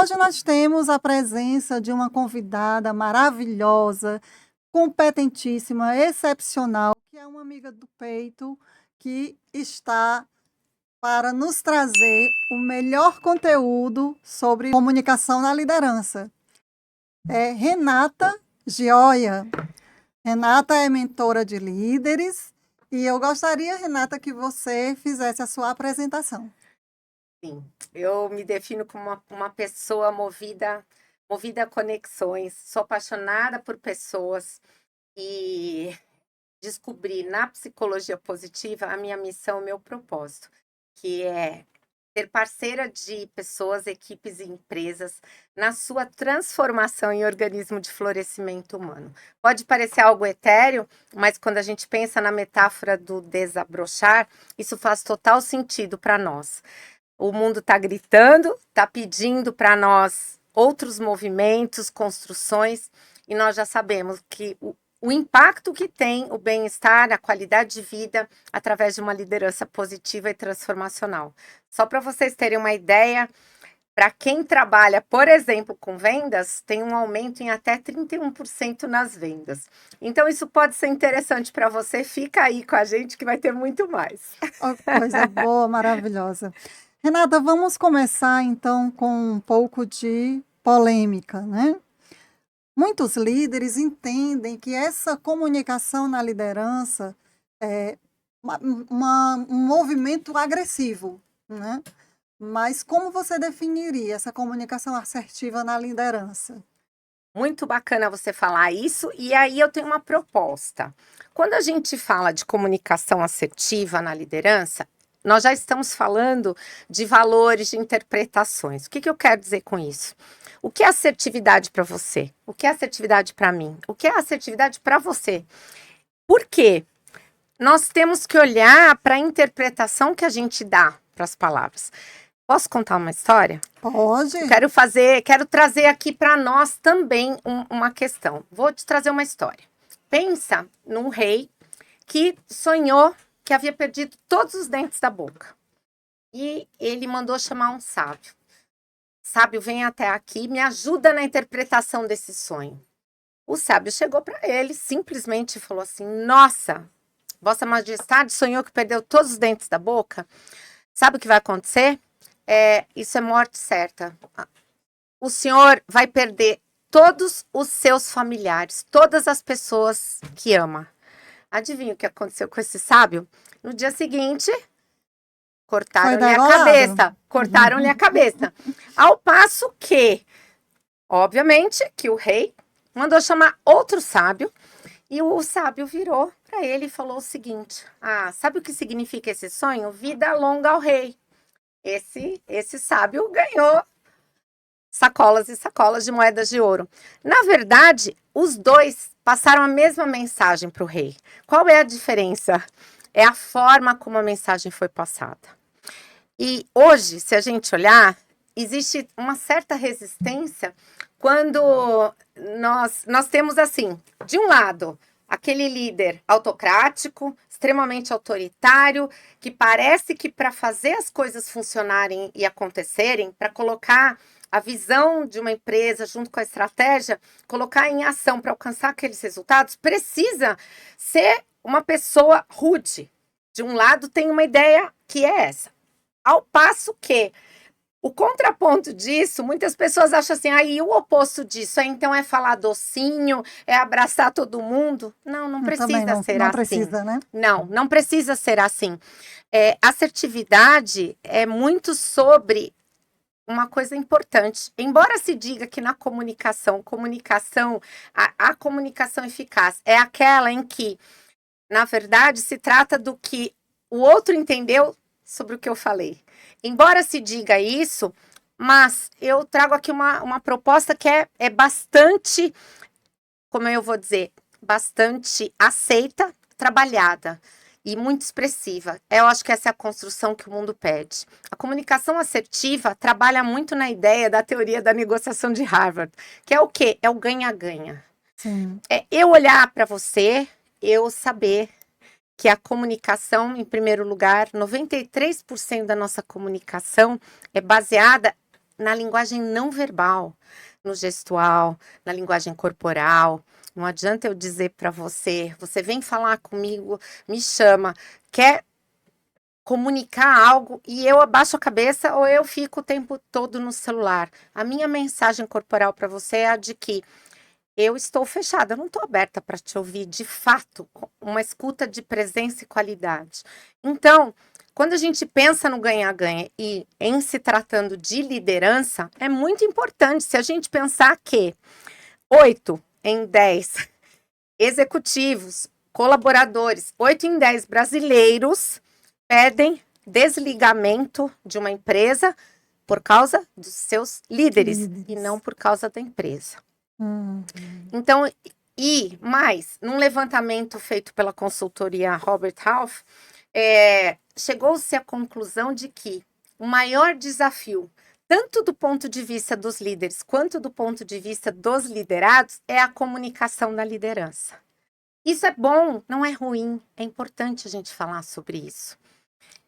hoje nós temos a presença de uma convidada maravilhosa, competentíssima, excepcional, que é uma amiga do peito, que está para nos trazer o melhor conteúdo sobre comunicação na liderança. É Renata Gioia. Renata é mentora de líderes e eu gostaria, Renata, que você fizesse a sua apresentação. Sim, eu me defino como uma pessoa movida a conexões. Sou apaixonada por pessoas e descobri na psicologia positiva a minha missão, o meu propósito, que é ser parceira de pessoas, equipes e empresas na sua transformação em organismo de florescimento humano. Pode parecer algo etéreo, mas quando a gente pensa na metáfora do desabrochar, isso faz total sentido para nós. O mundo está gritando, está pedindo para nós outros movimentos, construções, e nós já sabemos que o impacto que tem o bem-estar, a qualidade de vida, através de uma liderança positiva e transformacional. Só para vocês terem uma ideia, para quem trabalha, por exemplo, com vendas, tem um aumento em até 31% nas vendas. Então, isso pode ser interessante para você. Fica aí com a gente que vai ter muito mais. Oh, coisa boa, maravilhosa. Renata, vamos começar então com um pouco de polêmica, né? Muitos líderes entendem que essa comunicação na liderança é um movimento agressivo, né? Mas como você definiria essa comunicação assertiva na liderança? Muito bacana você falar isso, e aí eu tenho uma proposta. Quando a gente fala de comunicação assertiva na liderança, nós já estamos falando de valores, de interpretações. O que eu quero dizer com isso? O que é assertividade para você? O que é assertividade para mim? O que é assertividade para você? Por quê? Nós temos que olhar para a interpretação que a gente dá para as palavras. Posso contar uma história? Pode. Quero trazer aqui para nós também uma questão. Vou te trazer uma história. Pensa num rei que sonhou que havia perdido todos os dentes da boca. E ele mandou chamar um sábio. Sábio, vem até aqui, me ajuda na interpretação desse sonho. O sábio chegou para ele, simplesmente falou assim: nossa, Vossa Majestade sonhou que perdeu todos os dentes da boca? Sabe o que vai acontecer? Isso é morte certa. O senhor vai perder todos os seus familiares, todas as pessoas que ama. Adivinha o que aconteceu com esse sábio? No dia seguinte, cortaram-lhe a cabeça. Cortaram-lhe a cabeça. Ao passo que, obviamente, que o rei mandou chamar outro sábio, e o sábio virou para ele e falou o seguinte: sabe o que significa esse sonho? Vida longa ao rei. Esse sábio ganhou sacolas e sacolas de moedas de ouro. Na verdade, os dois passaram a mesma mensagem para o rei. Qual é a diferença? É a forma como a mensagem foi passada. E hoje, se a gente olhar, existe uma certa resistência quando nós temos assim, de um lado, aquele líder autocrático, extremamente autoritário, que parece que para fazer as coisas funcionarem e acontecerem, para colocar a visão de uma empresa junto com a estratégia, colocar em ação para alcançar aqueles resultados, precisa ser uma pessoa rude. De um lado tem uma ideia que é essa. Ao passo que o contraponto disso, muitas pessoas acham assim, e o oposto disso, então é falar docinho, é abraçar todo mundo. Não precisa ser não assim. Precisa, né? Não precisa ser assim. Assertividade é muito sobre uma coisa importante. Embora se diga que na comunicação, a comunicação eficaz é aquela em que, na verdade, se trata do que o outro entendeu sobre o que eu falei. Embora se diga isso, mas eu trago aqui uma proposta que é bastante, como eu vou dizer, bastante aceita, trabalhada e muito expressiva. Eu acho que essa é a construção que o mundo pede. A comunicação assertiva trabalha muito na ideia da teoria da negociação de Harvard, que é o quê? É o ganha-ganha. É eu olhar para você, eu saber que a comunicação, em primeiro lugar, 93% da nossa comunicação é baseada na linguagem não verbal, no gestual, na linguagem corporal. Não adianta eu dizer para você, você vem falar comigo, me chama, quer comunicar algo e eu abaixo a cabeça ou eu fico o tempo todo no celular. A minha mensagem corporal para você é a de que eu estou fechada, eu não estou aberta para te ouvir de fato, uma escuta de presença e qualidade. Então, quando a gente pensa no ganha-ganha e em se tratando de liderança, é muito importante se a gente pensar que 8 em 10 executivos, colaboradores, 8 em 10 brasileiros pedem desligamento de uma empresa por causa dos seus líderes e não por causa da empresa. Então, e mais, num levantamento feito pela consultoria Robert Half, chegou-se à conclusão de que o maior desafio, tanto do ponto de vista dos líderes quanto do ponto de vista dos liderados, é a comunicação na liderança. Isso é bom, não é ruim, é importante a gente falar sobre isso.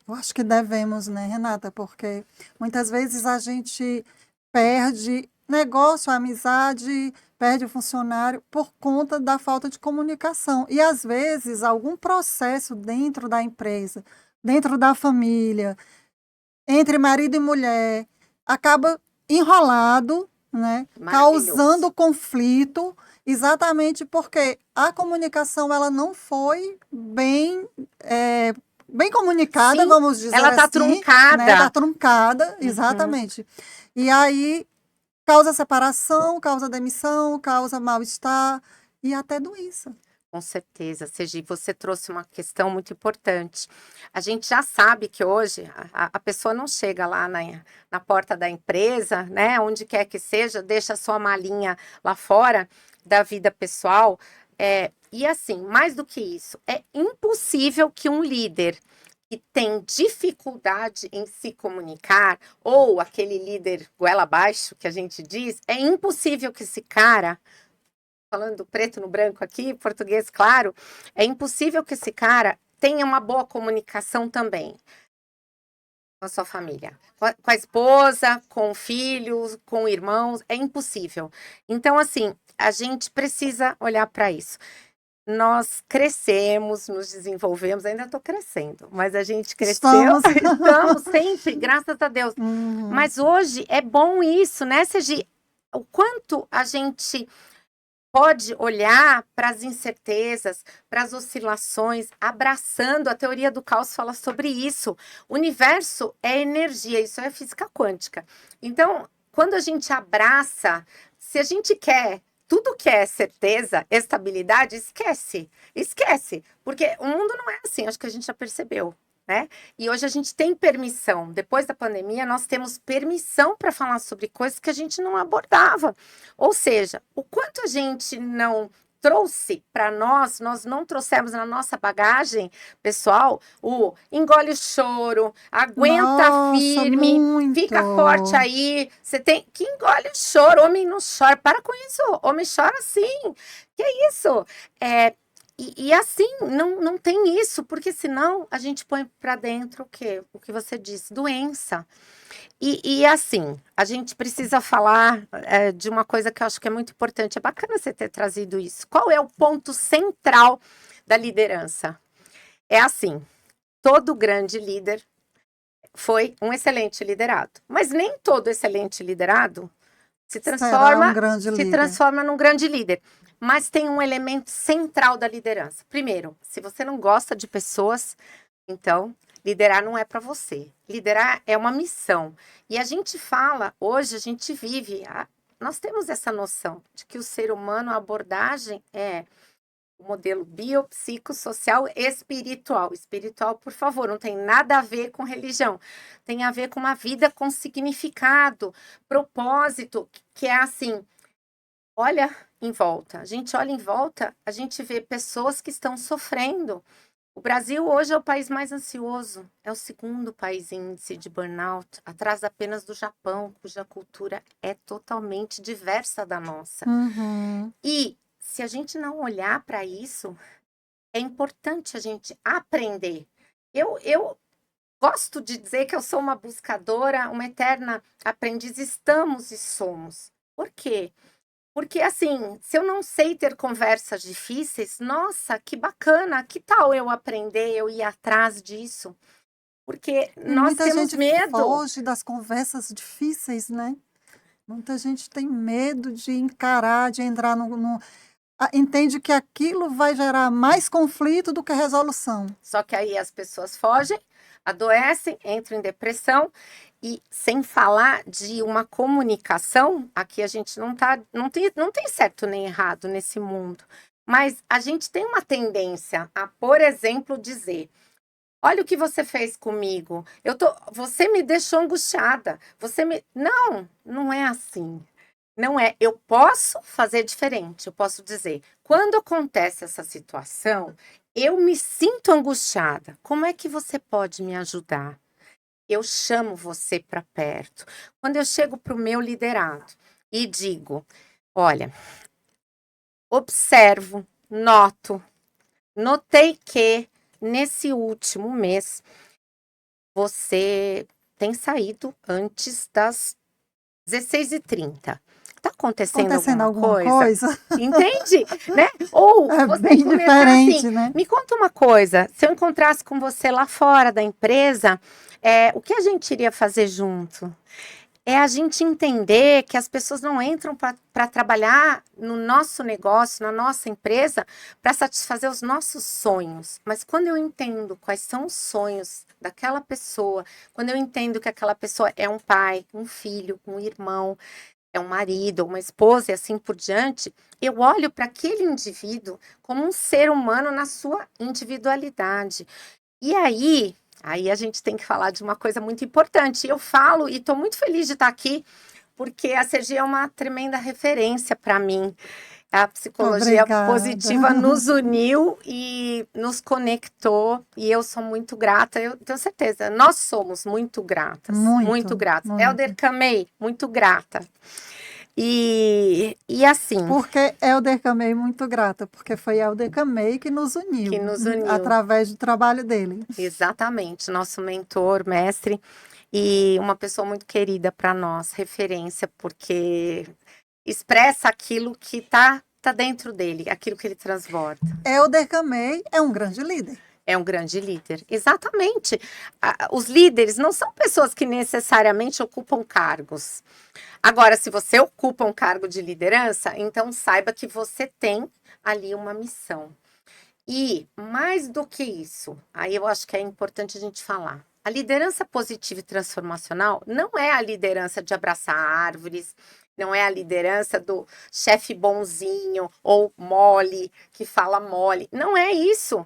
Eu acho que devemos, né, Renata? Porque muitas vezes a gente perde negócio, amizade, perde o funcionário por conta da falta de comunicação. E às vezes algum processo dentro da empresa, dentro da família, entre marido e mulher, acaba enrolado, né, causando conflito, exatamente porque a comunicação ela não foi bem comunicada, Sim, vamos dizer ela tá assim, truncada. né? Tá truncada, exatamente. E aí causa separação, causa demissão, causa mal-estar e até doença. Com certeza, Sergi, você trouxe uma questão muito importante. A gente já sabe que hoje a pessoa não chega lá na porta da empresa, né, onde quer que seja, deixa a sua malinha lá fora da vida pessoal. E assim, mais do que isso, é impossível que um líder que tem dificuldade em se comunicar, ou aquele líder goela abaixo que a gente diz, é impossível que esse cara, falando do preto no branco aqui, português claro, é impossível que esse cara tenha uma boa comunicação também com a sua família, com a esposa, com filhos, com irmãos, é impossível. Então, assim, a gente precisa olhar para isso. Nós crescemos, nos desenvolvemos, ainda estou crescendo, mas a gente cresceu, estamos sempre, graças a Deus. Mas hoje é bom isso, né, Sergi? O quanto a gente pode olhar para as incertezas, para as oscilações, abraçando. A teoria do caos fala sobre isso. O universo é energia, isso é física quântica. Então, quando a gente abraça, se a gente quer tudo que é certeza, estabilidade, esquece, porque o mundo não é assim, acho que a gente já percebeu, né? E hoje a gente tem permissão, depois da pandemia, nós temos permissão para falar sobre coisas que a gente não abordava. Ou seja, o quanto a gente não trouxe para nós não trouxemos na nossa bagagem pessoal o engole o choro, aguenta firme, fica forte aí. Você tem que engole o choro, homem não chora, para com isso, homem chora sim. Que é isso? E assim, não tem isso, porque senão a gente põe para dentro o quê? O que você disse, doença. E assim, a gente precisa falar de uma coisa que eu acho que é muito importante. É bacana você ter trazido isso. Qual é o ponto central da liderança? É assim, todo grande líder foi um excelente liderado. Mas nem todo excelente liderado se transforma num grande líder. Mas tem um elemento central da liderança. Primeiro, se você não gosta de pessoas, então liderar não é para você. Liderar é uma missão. E a gente fala, hoje a gente vive, nós temos essa noção de que o ser humano, a abordagem é o modelo biopsicossocial espiritual. Espiritual, por favor, não tem nada a ver com religião. Tem a ver com uma vida com significado, propósito, que é assim, olha em volta. A gente olha em volta, a gente vê pessoas que estão sofrendo. O Brasil hoje é o país mais ansioso, é o segundo país em índice de burnout, atrás apenas do Japão, cuja cultura é totalmente diversa da nossa. E se a gente não olhar para isso, é importante a gente aprender. Eu gosto de dizer que eu sou uma buscadora, uma eterna aprendiz. Estamos e somos. Por quê? Porque, assim, se eu não sei ter conversas difíceis, nossa, que bacana, que tal eu aprender, eu ir atrás disso? Porque E nós muita temos gente medo. foge das conversas difíceis, né? Muita gente tem medo de encarar, de entrar entende que aquilo vai gerar mais conflito do que resolução. Só que aí as pessoas fogem, adoecem, entram em depressão e sem falar de uma comunicação, aqui a gente não tem certo nem errado nesse mundo, mas a gente tem uma tendência a, por exemplo, dizer: olha o que você fez comigo. Você me deixou angustiada. Não, não é assim. Não é. Eu posso fazer diferente. Eu posso dizer, quando acontece essa situação, eu me sinto angustiada. Como é que você pode me ajudar? Eu chamo você para perto. Quando eu chego para o meu liderado e digo, olha, observo, notei que nesse último mês você tem saído antes das 16h30. Tá acontecendo Acontecendo alguma alguma coisa? coisa, Entende? Né? Ou é você bem começar assim, diferente, né? me conta uma coisa, se eu encontrasse com você lá fora da empresa, o que a gente iria fazer junto? É a gente entender que as pessoas não entram para trabalhar no nosso negócio, na nossa empresa, para satisfazer os nossos sonhos. Mas quando eu entendo quais são os sonhos daquela pessoa, quando eu entendo que aquela pessoa é um pai, um filho, um irmão, é um marido, uma esposa e assim por diante, eu olho para aquele indivíduo como um ser humano na sua individualidade. E aí a gente tem que falar de uma coisa muito importante. Eu falo e estou muito feliz de estar aqui, porque a Sergi é uma tremenda referência para mim. A psicologia Obrigada. positiva nos uniu e nos conectou, e eu sou muito grata, eu tenho certeza, nós somos muito gratas, muito Muito, gratas. Elder muito. Camei, muito grata. E assim, Porque Elder Camei, muito grata, porque foi Elder Camei que nos que uniu, nos uniu. através do trabalho dele. Exatamente, nosso mentor, mestre, e uma pessoa muito querida para nós, referência, porque expressa aquilo que tá dentro dele, aquilo que ele transborda. Elder Camei é um grande líder. É um grande líder. Exatamente. Os líderes não são pessoas que necessariamente ocupam cargos. Agora, se você ocupa um cargo de liderança, então saiba que você tem ali uma missão. E, mais do que isso, aí eu acho que é importante a gente falar. A liderança positiva e transformacional não é a liderança de abraçar árvores, não é a liderança do chefe bonzinho ou mole, que fala mole. Não é isso.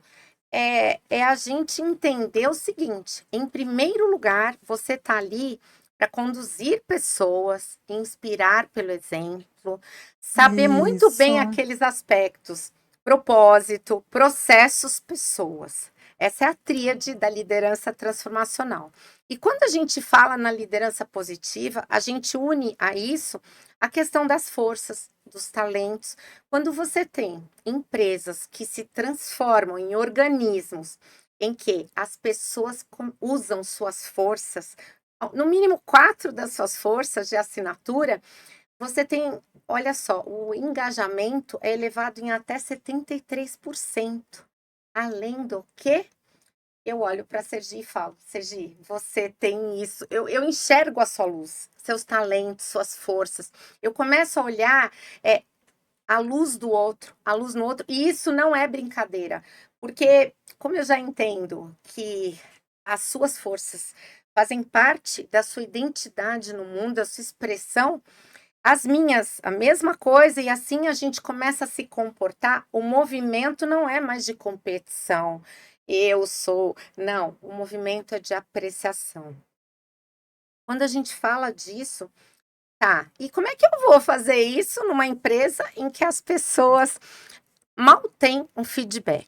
É a gente entender o seguinte: em primeiro lugar, você está ali para conduzir pessoas, inspirar pelo exemplo, saber muito bem Isso. aqueles aspectos: propósito, processos, pessoas. Essa é a tríade da liderança transformacional. E quando a gente fala na liderança positiva, a gente une a isso a questão das forças, dos talentos. Quando você tem empresas que se transformam em organismos em que as pessoas usam suas forças, no mínimo 4 das suas forças de assinatura, você tem, olha só, o engajamento é elevado em até 73%. Além do que, eu olho para a Sergi e falo: Sergi, você tem isso. Eu enxergo a sua luz, seus talentos, suas forças. Eu começo a olhar a luz do outro, a luz no outro. E isso não é brincadeira, porque como eu já entendo que as suas forças fazem parte da sua identidade no mundo, da sua expressão, as minhas, a mesma coisa, e assim a gente começa a se comportar. O movimento não é mais de competição. Eu sou. Não, o movimento é de apreciação. Quando a gente fala disso, tá, e como é que eu vou fazer isso numa empresa em que as pessoas mal têm um feedback?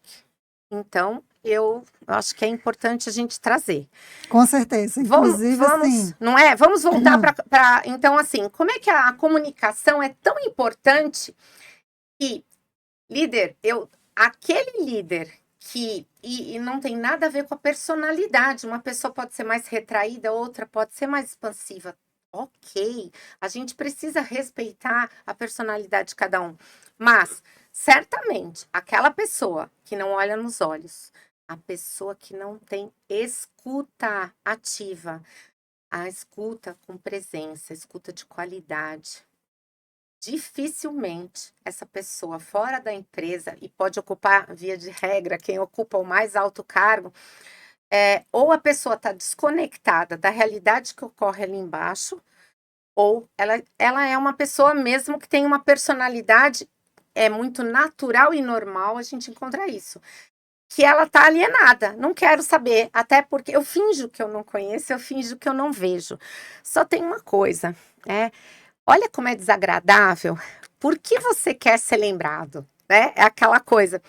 Então, eu acho que é importante a gente trazer. Com certeza. Inclusive, assim, Não é? Vamos voltar para. Então, assim, como é que a comunicação é tão importante que, líder, aquele líder que e não tem nada a ver com a personalidade. Uma pessoa pode ser mais retraída, outra pode ser mais expansiva. Ok, a gente precisa respeitar a personalidade de cada um. Mas, certamente, aquela pessoa que não olha nos olhos, a pessoa que não tem escuta ativa, a escuta com presença, escuta de qualidade, dificilmente essa pessoa fora da empresa, e pode ocupar, via de regra, quem ocupa o mais alto cargo, ou a pessoa está desconectada da realidade que ocorre ali embaixo, ou ela é uma pessoa mesmo que tem uma personalidade, é muito natural e normal a gente encontrar isso, que ela está alienada, não quero saber, até porque eu finjo que eu não conheço, eu finjo que eu não vejo. Só tem uma coisa, olha como é desagradável. Por que você quer ser lembrado? Né? É aquela coisa.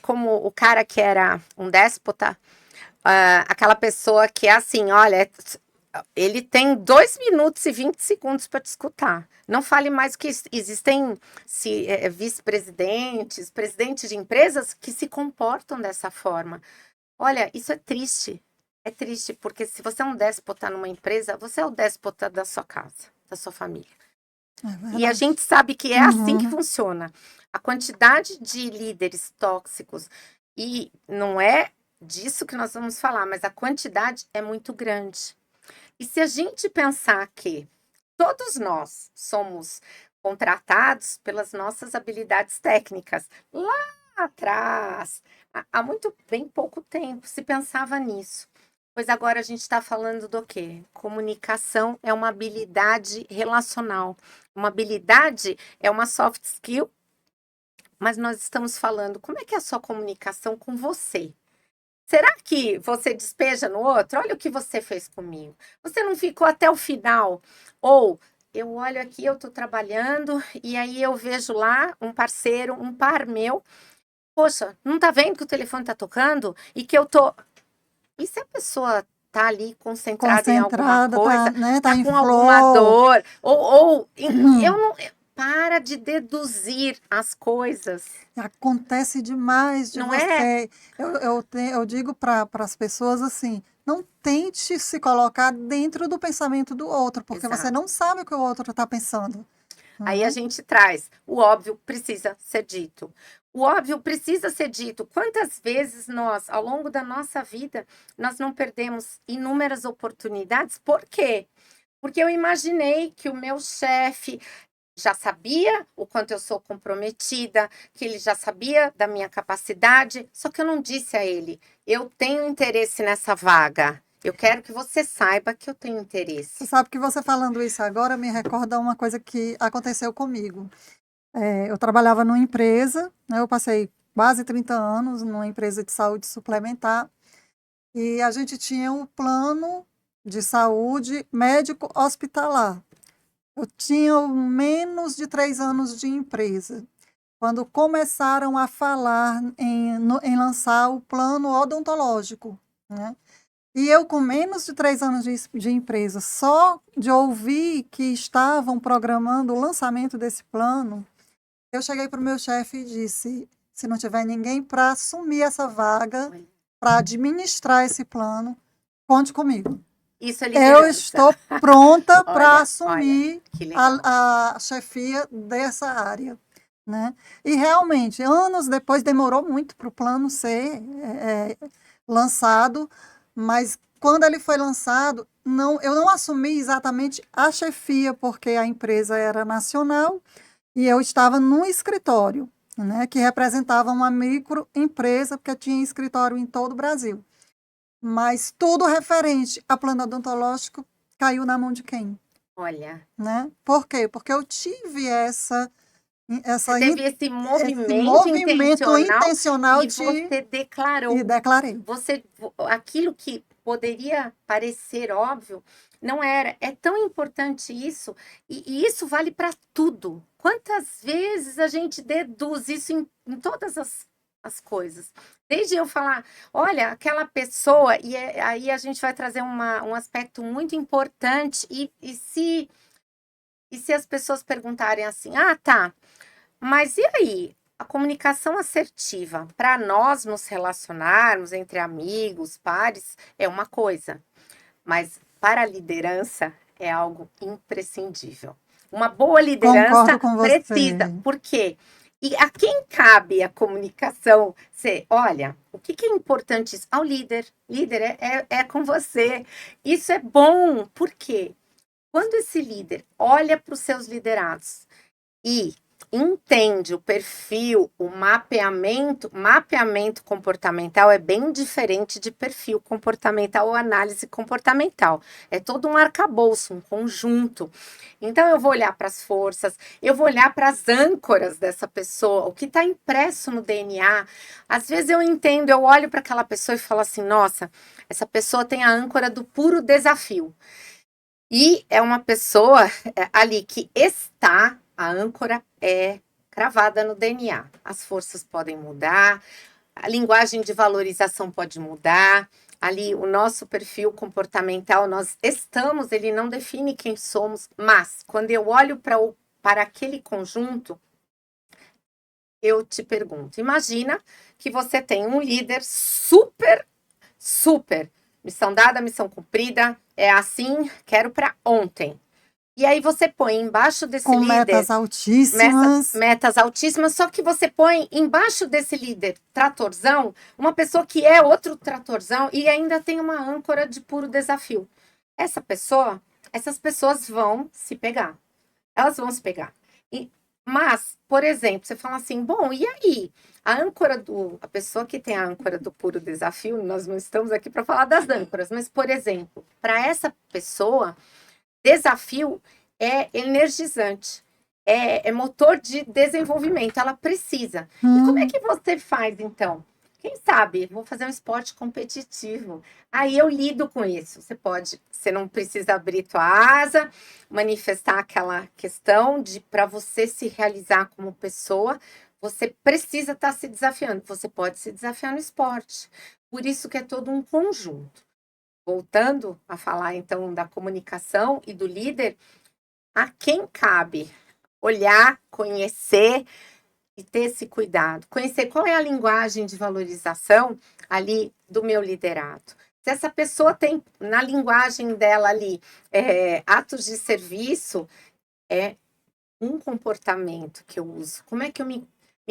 Como o cara que era um déspota, aquela pessoa que é assim, olha, ele tem 2 minutos e 20 segundos para te escutar. Não fale mais que existem vice-presidentes, presidentes de empresas que se comportam dessa forma. Olha, isso é triste. É triste, porque se você é um déspota numa empresa, você é o déspota da sua casa, da sua família. E a gente sabe que é assim que funciona. A quantidade de líderes tóxicos, e não é disso que nós vamos falar, mas a quantidade é muito grande. E se a gente pensar que todos nós somos contratados pelas nossas habilidades técnicas, lá atrás, há muito bem pouco tempo, se pensava nisso. Pois agora a gente está falando do quê? Comunicação é uma habilidade relacional. Uma habilidade é uma soft skill, mas nós estamos falando como é que é a sua comunicação com você. Será que você despeja no outro? Olha o que você fez comigo. Você não ficou até o final? Ou eu olho aqui, eu estou trabalhando e aí eu vejo lá um parceiro, um par meu. Poxa, não está vendo que o telefone está tocando? E que eu tô... E se a pessoa tá ali concentrada em alguma coisa, tá em com alguma flow. dor, ou eu não... Para de deduzir as coisas. Acontece demais de Não você. Eu digo para as pessoas assim, não tente se colocar dentro do pensamento do outro, porque você Exato. não sabe o que o outro está pensando. Aí a gente traz, o óbvio precisa ser dito. O óbvio precisa ser dito. Quantas vezes nós, ao longo da nossa vida, nós não perdemos inúmeras oportunidades? Por quê? Porque eu imaginei que o meu chefe já sabia o quanto eu sou comprometida, que ele já sabia da minha capacidade, só que eu não disse a ele, eu tenho interesse nessa vaga. Eu quero que você saiba que eu tenho interesse. Você sabe que você falando isso agora me recorda uma coisa que aconteceu comigo. Eu trabalhava numa empresa, né, eu passei quase 30 anos numa empresa de saúde suplementar, e a gente tinha um plano de saúde médico hospitalar. Eu tinha menos de 3 anos de empresa, quando começaram a falar em lançar o plano odontológico, né? E eu, com menos de 3 anos de empresa, só de ouvir que estavam programando o lançamento desse plano, eu cheguei para o meu chefe e disse, se não tiver ninguém para assumir essa vaga, para administrar esse plano, conte comigo. Isso é liderança. Eu estou pronta para assumir a chefia dessa área. Né? E realmente, anos depois, demorou muito para o plano ser lançado, mas quando ele foi lançado, eu não assumi exatamente a chefia, porque a empresa era nacional e eu estava no escritório, né, que representava uma microempresa, porque tinha escritório em todo o Brasil. Mas tudo referente a plano odontológico caiu na mão de quem? Olha. Né? Por quê? Porque eu tive você teve esse movimento intencional e você declarou. E declarei. Aquilo que poderia parecer óbvio, não era. É tão importante isso, e isso vale para tudo. Quantas vezes a gente deduz isso em todas as coisas? Desde eu falar, olha, aquela pessoa, e aí a gente vai trazer um aspecto muito importante, e se as pessoas perguntarem assim, tá, mas e aí? A comunicação assertiva, para nós nos relacionarmos entre amigos, pares, é uma coisa, mas para a liderança é algo imprescindível. Uma boa liderança Concordo com precisa. você. Por quê? E a quem cabe a comunicação? Olha, o que é importante ao líder? Líder é com você. Isso é bom. Por quê? Quando esse líder olha para os seus liderados e entende o perfil, o mapeamento comportamental é bem diferente de perfil comportamental ou análise comportamental. É todo um arcabouço, um conjunto. Então, eu vou olhar para as forças, eu vou olhar para as âncoras dessa pessoa, o que está impresso no DNA. Às vezes eu entendo, eu olho para aquela pessoa e falo assim, nossa, essa pessoa tem a âncora do puro desafio. E é uma pessoa ali que a âncora é cravada no DNA. As forças podem mudar, a linguagem de valorização pode mudar, ali o nosso perfil comportamental, ele não define quem somos, mas quando eu olho para aquele conjunto, eu te pergunto, imagina que você tem um líder super, missão dada, missão cumprida, é assim, quero para ontem. E aí você põe embaixo desse Com líder metas altíssimas. metas altíssimas, só que você põe embaixo desse líder tratorzão, uma pessoa que é outro tratorzão e ainda tem uma âncora de puro desafio. Essas pessoas vão se pegar. Elas vão se pegar. Mas, por exemplo, você fala assim, bom, e aí? A pessoa que tem a âncora do puro desafio, nós não estamos aqui para falar das âncoras, mas, por exemplo, para essa pessoa, desafio é energizante, é motor de desenvolvimento, ela precisa. E como é que você faz, então? Quem sabe, vou fazer um esporte competitivo. Aí eu lido com isso. Você não precisa abrir tua asa, manifestar aquela questão de para você se realizar como pessoa, você precisa estar se desafiando. Você pode se desafiar no esporte. Por isso que é todo um conjunto. Voltando a falar então da comunicação e do líder, a quem cabe olhar, conhecer e ter esse cuidado. Conhecer qual é a linguagem de valorização ali do meu liderado. Se essa pessoa tem na linguagem dela ali atos de serviço, é um comportamento que eu uso. Como é que eu me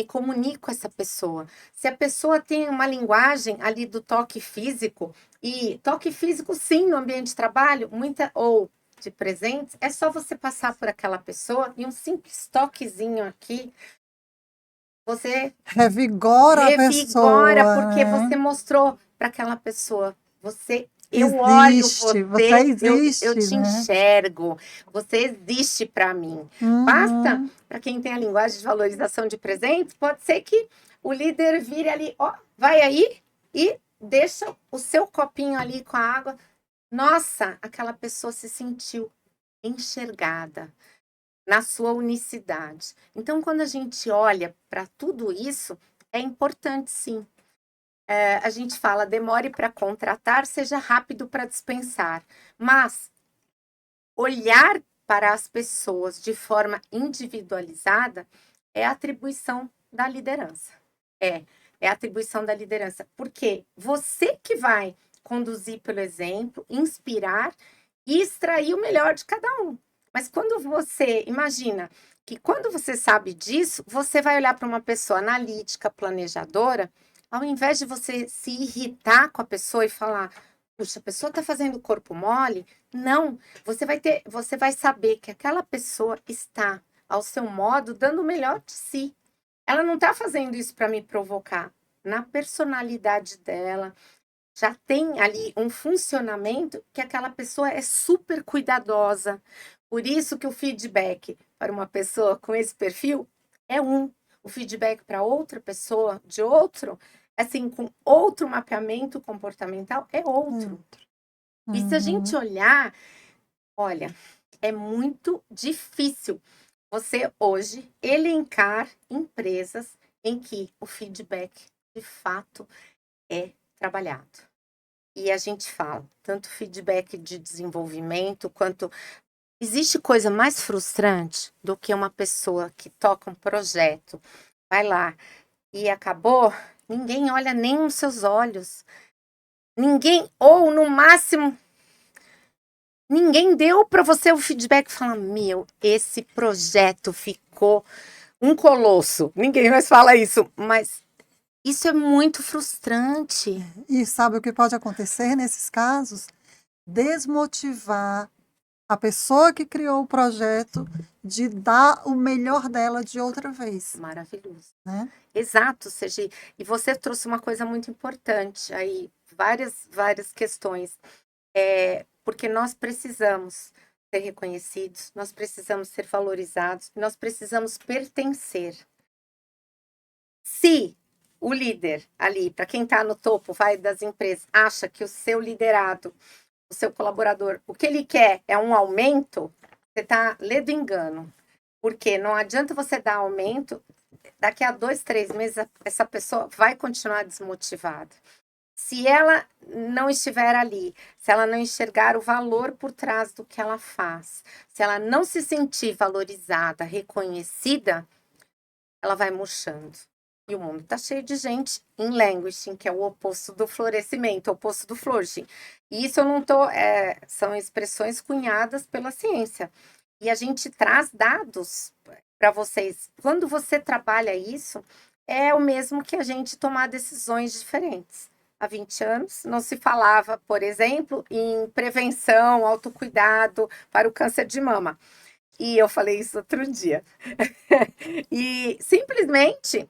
comunico com essa pessoa? Se a pessoa tem uma linguagem ali do toque físico, e toque físico sim no ambiente de trabalho, ou de presentes, é só você passar por aquela pessoa e um simples toquezinho aqui, você Revigora a revigora, pessoa, porque né? você mostrou para aquela pessoa. Eu olho Você eu existe, te né? enxergo, você existe para mim. Basta, Uhum. para quem tem a linguagem de valorização de presentes, pode ser que o líder vire ali, ó, vai aí e deixa o seu copinho ali com a água. Nossa, aquela pessoa se sentiu enxergada na sua unicidade. Então, quando a gente olha para tudo isso, é importante sim. A gente fala, demore para contratar, seja rápido para dispensar. Mas olhar para as pessoas de forma individualizada é atribuição da liderança. É atribuição da liderança. Porque você que vai conduzir pelo exemplo, inspirar e extrair o melhor de cada um. Mas quando você imagina que quando você sabe disso, você vai olhar para uma pessoa analítica, planejadora, ao invés de você se irritar com a pessoa e falar, puxa, a pessoa está fazendo corpo mole, não, você vai saber que aquela pessoa está, ao seu modo, dando o melhor de si. Ela não está fazendo isso para me provocar. Na personalidade dela, já tem ali um funcionamento que aquela pessoa é super cuidadosa. Por isso que o feedback para uma pessoa com esse perfil é um. O feedback para outra pessoa, de outro, assim, com outro mapeamento comportamental, é outro. E se a gente Uhum. olha, é muito difícil você hoje elencar empresas em que o feedback de fato é trabalhado. E a gente fala, tanto feedback de desenvolvimento quanto. Existe coisa mais frustrante do que uma pessoa que toca um projeto vai lá. E acabou, ninguém olha nem nos seus olhos. Ninguém, ou no máximo, ninguém deu para você o feedback falando: meu, esse projeto ficou um colosso. Ninguém mais fala isso, mas isso é muito frustrante. E sabe o que pode acontecer nesses casos? Desmotivar a pessoa que criou o projeto de dar o melhor dela de outra vez, Maravilhoso. né? Exato, Sergi. E você trouxe uma coisa muito importante aí, várias questões. Porque nós precisamos ser reconhecidos, nós precisamos ser valorizados, nós precisamos pertencer. Se o líder ali, para quem está no topo, vai das empresas, acha que o seu liderado, o seu colaborador, o que ele quer é um aumento, você está lendo engano. Porque não adianta você dar aumento, daqui a 2, 3 meses essa pessoa vai continuar desmotivada. Se ela não estiver ali, se ela não enxergar o valor por trás do que ela faz, se ela não se sentir valorizada, reconhecida, ela vai murchando. E o mundo está cheio de gente em languishing, que é o oposto do florescimento, o oposto do flourishing. E isso eu não estou. São expressões cunhadas pela ciência. E a gente traz dados para vocês. Quando você trabalha isso, é o mesmo que a gente tomar decisões diferentes. Há 20 anos não se falava, por exemplo, em prevenção, autocuidado para o câncer de mama. E eu falei isso outro dia. E simplesmente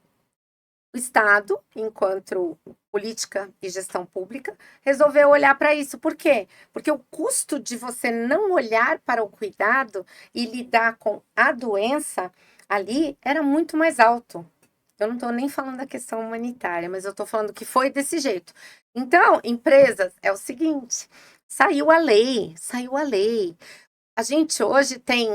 o Estado, enquanto política e gestão pública, resolveu olhar para isso. Por quê? Porque o custo de você não olhar para o cuidado e lidar com a doença ali era muito mais alto. Eu não estou nem falando da questão humanitária, mas eu estou falando que foi desse jeito. Então, empresas, é o seguinte: saiu a lei, saiu a lei. A gente hoje tem,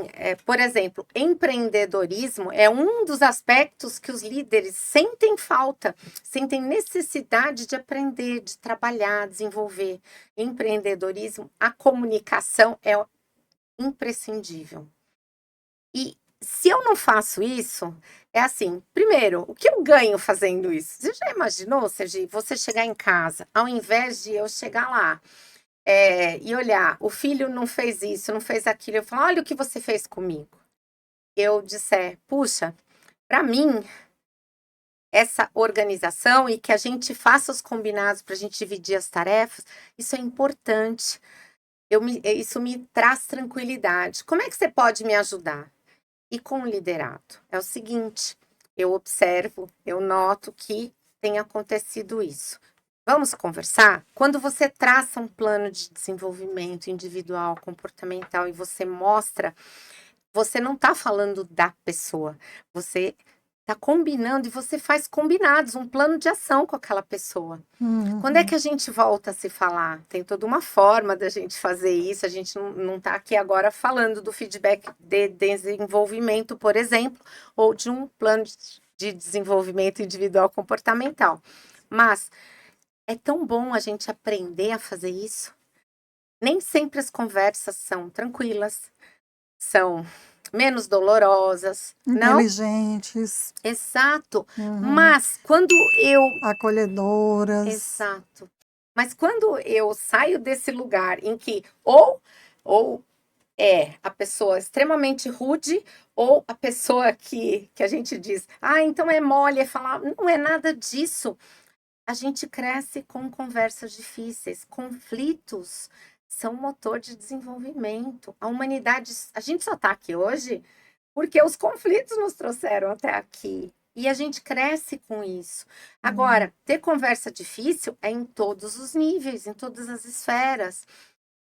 por exemplo, empreendedorismo é um dos aspectos que os líderes sentem falta, sentem necessidade de aprender, de trabalhar, desenvolver. Empreendedorismo, a comunicação é imprescindível. E se eu não faço isso, é assim, primeiro, o que eu ganho fazendo isso? Você já imaginou, Sergi, você chegar em casa, ao invés de eu chegar lá e olhar, o filho não fez isso, não fez aquilo, eu falo, olha o que você fez comigo. Eu disser, puxa, para mim, essa organização e que a gente faça os combinados para a gente dividir as tarefas, isso é importante. Isso me traz tranquilidade. Como é que você pode me ajudar? E com o liderado, é o seguinte, eu observo, eu noto que tem acontecido isso. Vamos conversar? Quando você traça um plano de desenvolvimento individual, comportamental e você mostra, você não está falando da pessoa, você está combinando e você faz combinados, um plano de ação com aquela pessoa. Quando é que a gente volta a se falar? Tem toda uma forma da gente fazer isso, a gente não está aqui agora falando do feedback de desenvolvimento, por exemplo, ou de um plano de desenvolvimento individual comportamental. Mas é tão bom a gente aprender a fazer isso. Nem sempre as conversas são tranquilas, são menos dolorosas, não? Inteligentes, Exato. Mas quando eu acolhedoras. Exato. Mas quando eu saio desse lugar em que ou é a pessoa extremamente rude ou a pessoa que a gente diz, então é mole, é falar, não é nada disso. A gente cresce com conversas difíceis, conflitos são motor de desenvolvimento. A humanidade, a gente só está aqui hoje porque os conflitos nos trouxeram até aqui. E a gente cresce com isso. Agora, ter conversa difícil é em todos os níveis, em todas as esferas.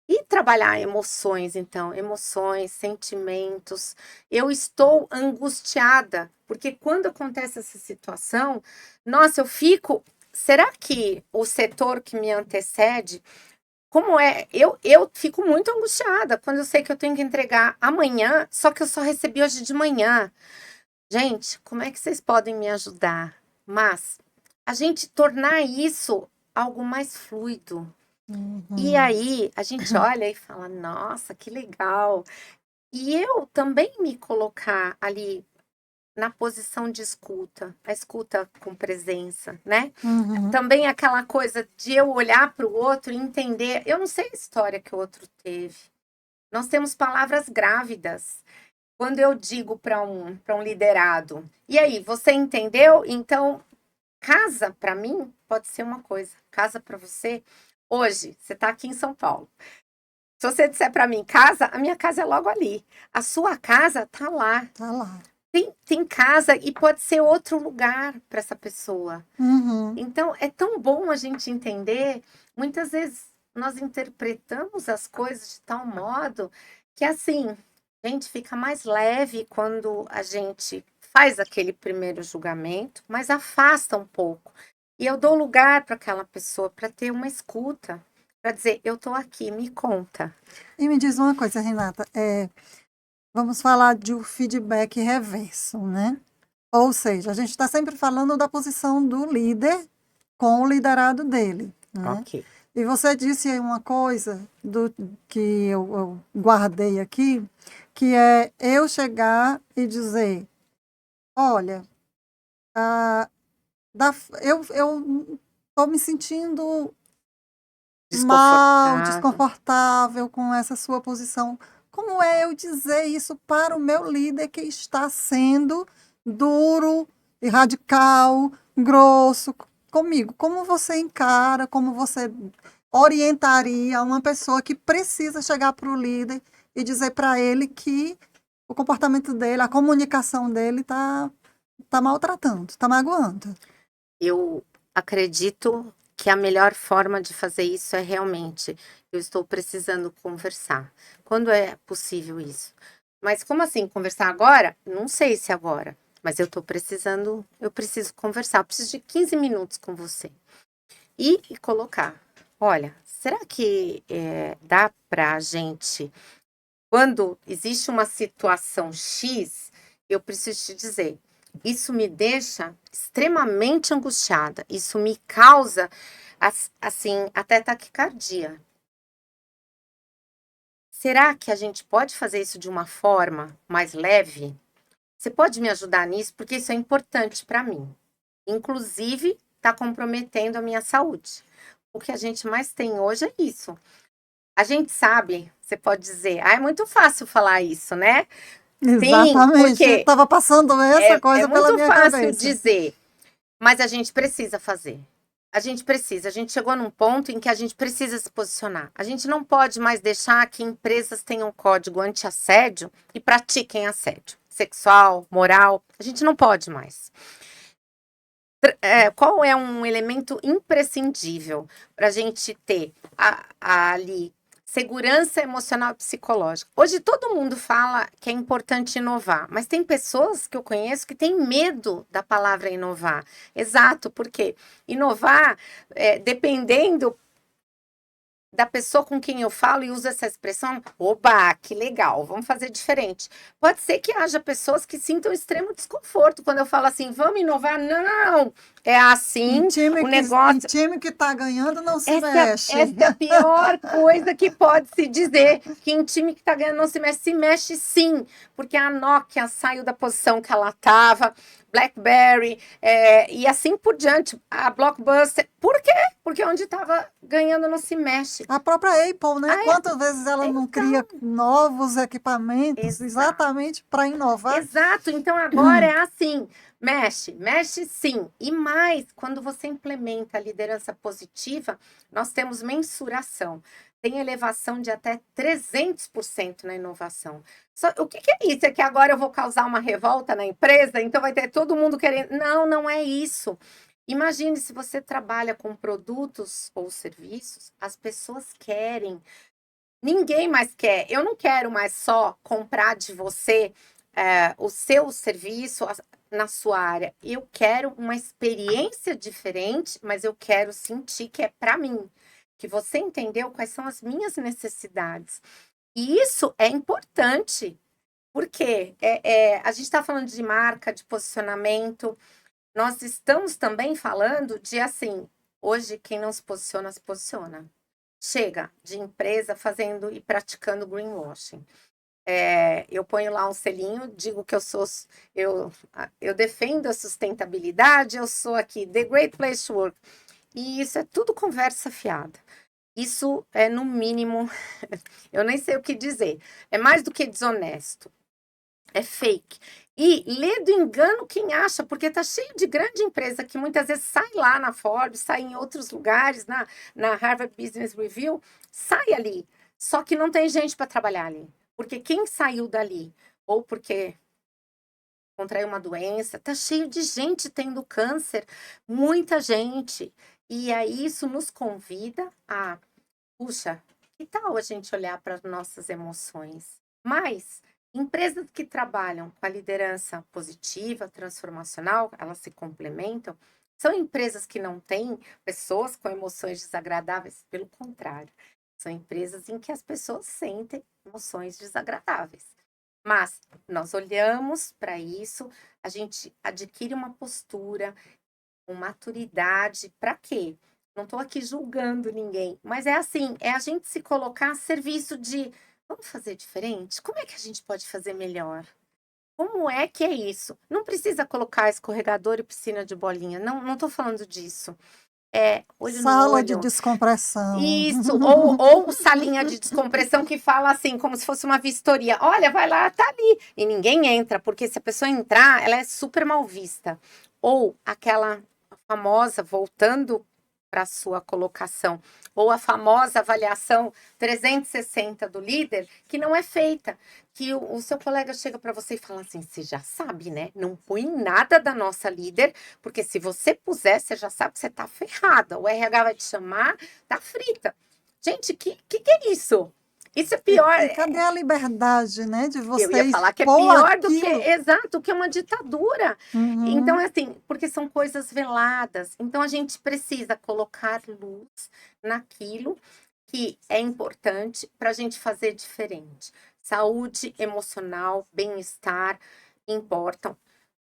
E trabalhar emoções, então, emoções, sentimentos. Eu estou angustiada, porque quando acontece essa situação, nossa, eu fico. Será que o setor que me antecede, como é? Eu fico muito angustiada quando eu sei que eu tenho que entregar amanhã, só que eu só recebi hoje de manhã. Gente, como é que vocês podem me ajudar? Mas a gente tornar isso algo mais fluido. E aí a gente olha e fala, nossa, que legal. E eu também me colocar ali, na posição de escuta, a escuta com presença, né? Uhum. Também aquela coisa de eu olhar para o outro e entender, eu não sei a história que o outro teve. Nós temos palavras grávidas. Quando eu digo para um liderado, e aí, você entendeu? Então, casa para mim pode ser uma coisa, casa para você. Hoje, você está aqui em São Paulo. Se você disser para mim casa, a minha casa é logo ali. A sua casa tá lá. Tá lá. Tem casa e pode ser outro lugar para essa pessoa. Uhum. Então, é tão bom a gente entender. Muitas vezes nós interpretamos as coisas de tal modo que, assim, a gente fica mais leve quando a gente faz aquele primeiro julgamento, mas afasta um pouco. E eu dou lugar para aquela pessoa para ter uma escuta, para dizer: eu estou aqui, me conta. E me diz uma coisa, Renata, vamos falar de um feedback reverso, né? Ou seja, a gente está sempre falando da posição do líder com o liderado dele, né? Ok. E você disse aí uma coisa que eu guardei aqui, que é eu chegar e dizer, olha, ah, eu estou me sentindo mal, Desconfortável. desconfortável com essa sua posição. Como é eu dizer isso para o meu líder que está sendo duro e radical, grosso comigo? Como você encara, como você orientaria uma pessoa que precisa chegar para o líder e dizer para ele que o comportamento dele, a comunicação dele tá maltratando, está magoando? Eu acredito que a melhor forma de fazer isso é realmente, eu estou precisando conversar. Quando é possível isso? Mas como assim, conversar agora? Não sei se agora, mas eu estou precisando, eu preciso conversar, eu preciso de 15 minutos com você. E colocar, olha, será que dá para a gente, quando existe uma situação X, eu preciso te dizer, isso me deixa extremamente angustiada. Isso me causa, assim, até taquicardia. Será que a gente pode fazer isso de uma forma mais leve? Você pode me ajudar nisso? Porque isso é importante para mim. Inclusive, está comprometendo a minha saúde. O que a gente mais tem hoje é isso. A gente sabe, você pode dizer, é muito fácil falar isso, né? Sim, Exatamente, porque estava passando essa é coisa pela muito minha fácil cabeça. dizer, mas a gente precisa fazer. A gente precisa. A gente chegou num ponto em que a gente precisa se posicionar. A gente não pode mais deixar que empresas tenham código anti-assédio e pratiquem assédio sexual, moral. A gente não pode mais. Qual é um elemento imprescindível para a gente ter ali segurança emocional e psicológica? Hoje todo mundo fala que é importante inovar, mas tem pessoas que eu conheço que têm medo da palavra inovar. Exato, porque inovar, dependendo da pessoa com quem eu falo e uso essa expressão, oba, que legal, vamos fazer diferente. Pode ser que haja pessoas que sintam extremo desconforto quando eu falo assim, vamos inovar. Não, é assim, o Em negócio. time que está ganhando não se Essa mexe. é a pior coisa que pode se dizer, que em time que está ganhando não se mexe sim, porque a Nokia saiu da posição que ela estava, BlackBerry, e assim por diante, a Blockbuster. Por quê? Porque onde estava ganhando não se mexe. A própria Apple, né? Ah, Quantas vezes ela não cria novos equipamentos exato. exatamente para inovar? Exato, então agora é assim, mexe sim. E mais, quando você implementa a liderança positiva, nós temos mensuração. Tem elevação de até 300% na inovação. O que é isso? É que agora eu vou causar uma revolta na empresa, então vai ter todo mundo querendo. Não, não é isso. Imagine se você trabalha com produtos ou serviços, as pessoas querem. Ninguém mais quer. Eu não quero mais só comprar de você o seu serviço na sua área. Eu quero uma experiência diferente, mas eu quero sentir que é para mim. Que você entendeu quais são as minhas necessidades. E isso é importante, porque a gente está falando de marca, de posicionamento. Nós estamos também falando de assim, hoje quem não se posiciona, se posiciona. Chega de empresa fazendo e praticando greenwashing. Eu ponho lá um selinho, digo que eu defendo a sustentabilidade, eu sou aqui The Great Place to Work. E isso é tudo conversa fiada. Isso é, no mínimo, eu nem sei o que dizer. É mais do que desonesto. É fake. E lê do engano quem acha, porque tá cheio de grande empresa que muitas vezes sai lá na Forbes, sai em outros lugares, na Harvard Business Review, sai ali. Só que não tem gente para trabalhar ali. Porque quem saiu dali, ou porque contraiu uma doença, tá cheio de gente tendo câncer, muita gente. E aí isso nos convida a, puxa, que tal a gente olhar para as nossas emoções? Mas empresas que trabalham com a liderança positiva, transformacional, elas se complementam, são empresas que não têm pessoas com emoções desagradáveis, pelo contrário, são empresas em que as pessoas sentem emoções desagradáveis. Mas nós olhamos para isso, a gente adquire uma postura, uma maturidade, para quê? Não estou aqui julgando ninguém, mas é assim, é a gente se colocar a serviço de, vamos fazer diferente? Como é que a gente pode fazer melhor? Como é que é isso? Não precisa colocar escorregador e piscina de bolinha, não estou falando disso. É olho no Sala de olho, descompressão. isso, ou salinha de descompressão que fala assim, como se fosse uma vistoria. Olha, vai lá, tá ali. E ninguém entra, porque se a pessoa entrar, ela é super mal vista. Ou aquela famosa, voltando para a sua colocação, ou a famosa avaliação 360 do líder, que não é feita. Que o seu colega chega para você e fala assim: você já sabe, né? Não põe nada da nossa líder, porque se você puser, você já sabe que você tá ferrada. O RH vai te chamar, tá frita. Gente, que é isso? Isso é pior. E cadê a liberdade, né, de Eu ia você falar que é expor pior do que, aquilo? exato, que é uma ditadura. Então, Uhum. é assim, porque são coisas veladas. Então, a gente precisa colocar luz naquilo que é importante para a gente fazer diferente. Saúde emocional, bem-estar importam.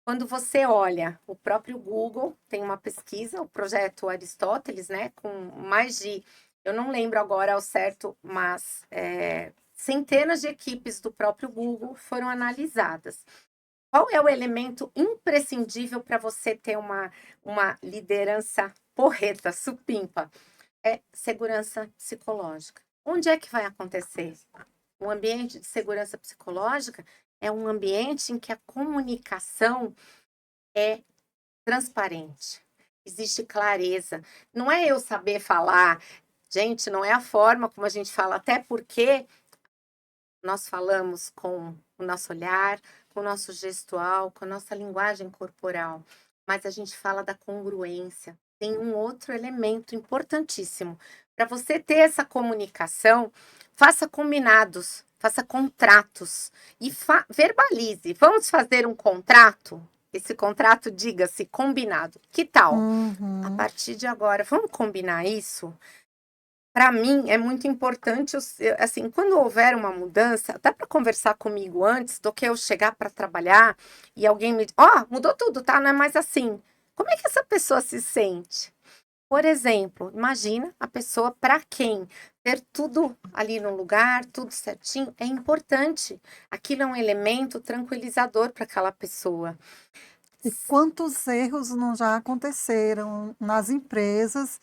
Quando você olha, o próprio Google tem uma pesquisa, o projeto Aristóteles, né, com mais de, eu não lembro agora ao certo, mas centenas de equipes do próprio Google foram analisadas. Qual é o elemento imprescindível para você ter uma liderança porreta, supimpa? É segurança psicológica. Onde é que vai acontecer? O ambiente de segurança psicológica é um ambiente em que a comunicação é transparente. Existe clareza. Não é eu saber falar, gente, não é a forma como a gente fala, até porque nós falamos com o nosso olhar, com o nosso gestual, com a nossa linguagem corporal, mas a gente fala da congruência. Tem um outro elemento importantíssimo. Para você ter essa comunicação, faça combinados, faça contratos e verbalize. Vamos fazer um contrato? Esse contrato, diga-se, combinado. Que tal? A Uhum. partir de agora, vamos combinar isso? Para mim, é muito importante, assim, quando houver uma mudança, dá para conversar comigo antes do que eu chegar para trabalhar e alguém me diz, ó, mudou tudo, tá? Não é mais assim. Como é que essa pessoa se sente? Por exemplo, imagina a pessoa para quem ter tudo ali no lugar, tudo certinho, é importante. Aquilo é um elemento tranquilizador para aquela pessoa. E quantos erros não já aconteceram nas empresas,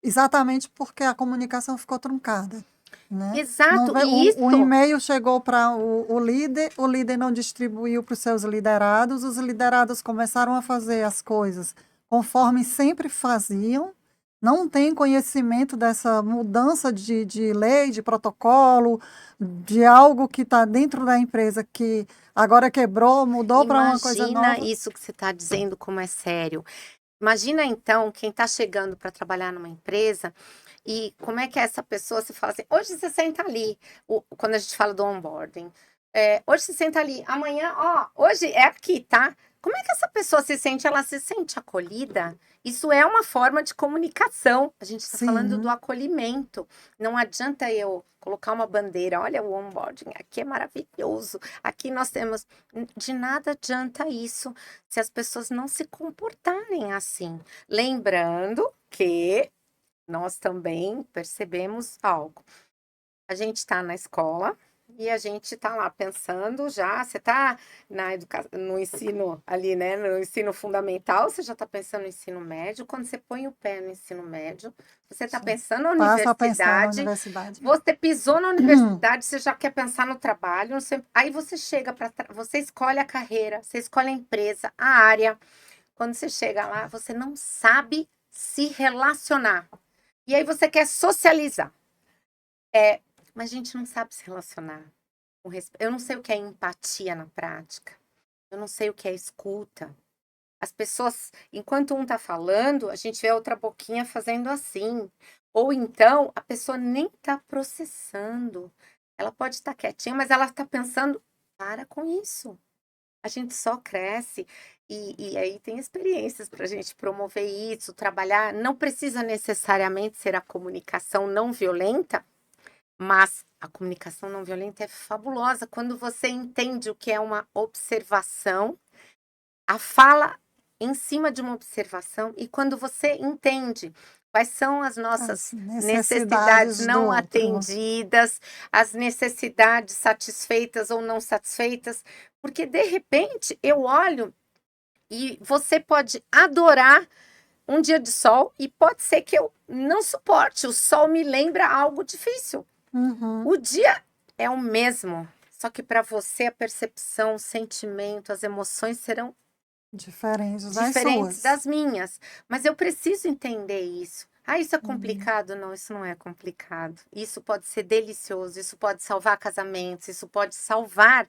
exatamente porque a comunicação ficou truncada, né? Não Exato, vê, e o isso. e-mail chegou para o líder não distribuiu para os seus liderados, os liderados começaram a fazer as coisas conforme sempre faziam, não tem conhecimento dessa mudança de lei, de protocolo, de algo que está dentro da empresa que agora quebrou, mudou para uma coisa Imagina nova. isso que você está dizendo como é sério. Imagina então quem está chegando para trabalhar numa empresa e como é que é essa pessoa se fala assim, hoje você senta ali, quando a gente fala do onboarding, hoje você senta ali, amanhã, ó, hoje é aqui, tá? Como é que essa pessoa se sente? Ela se sente acolhida? Isso é uma forma de comunicação. A gente está falando do Sim. acolhimento. Não adianta eu colocar uma bandeira, olha o onboarding, aqui é maravilhoso, aqui nós temos. De nada adianta isso se as pessoas não se comportarem assim. Lembrando que nós também percebemos algo. A gente está na escola, e a gente tá lá pensando já, você tá no ensino ali, né, no ensino fundamental, você já tá pensando no ensino médio, quando você põe o pé no ensino médio, você tá Sim. pensando na Passa a pensar na universidade, universidade. você pisou na universidade, você já quer pensar no trabalho, aí você chega você escolhe a carreira, você escolhe a empresa, a área. Quando você chega lá, você não sabe se relacionar. E aí você quer socializar. Mas a gente não sabe se relacionar. Eu não sei o que é empatia na prática. Eu não sei o que é escuta. As pessoas, enquanto um tá falando, a gente vê a outra boquinha fazendo assim. Ou então, a pessoa nem tá processando. Ela pode estar quietinha, mas ela tá pensando, para com isso. A gente só cresce. E aí tem experiências para a gente promover isso, trabalhar. Não precisa necessariamente ser a comunicação não violenta, mas a comunicação não violenta é fabulosa quando você entende o que é uma observação, a fala em cima de uma observação, e quando você entende quais são as As nossas necessidades necessidades do não outro. atendidas, as necessidades satisfeitas ou não satisfeitas, porque de repente eu olho e você pode adorar um dia de sol e pode ser que eu não suporte, o sol me lembra algo difícil. Uhum. O dia é o mesmo, só que para você a percepção, o sentimento, as emoções serão Diferentes das diferentes suas. das minhas. Mas eu preciso entender isso. Ah, isso é Uhum. complicado? Não, isso não é complicado. Isso pode ser delicioso, isso pode salvar casamentos, isso pode salvar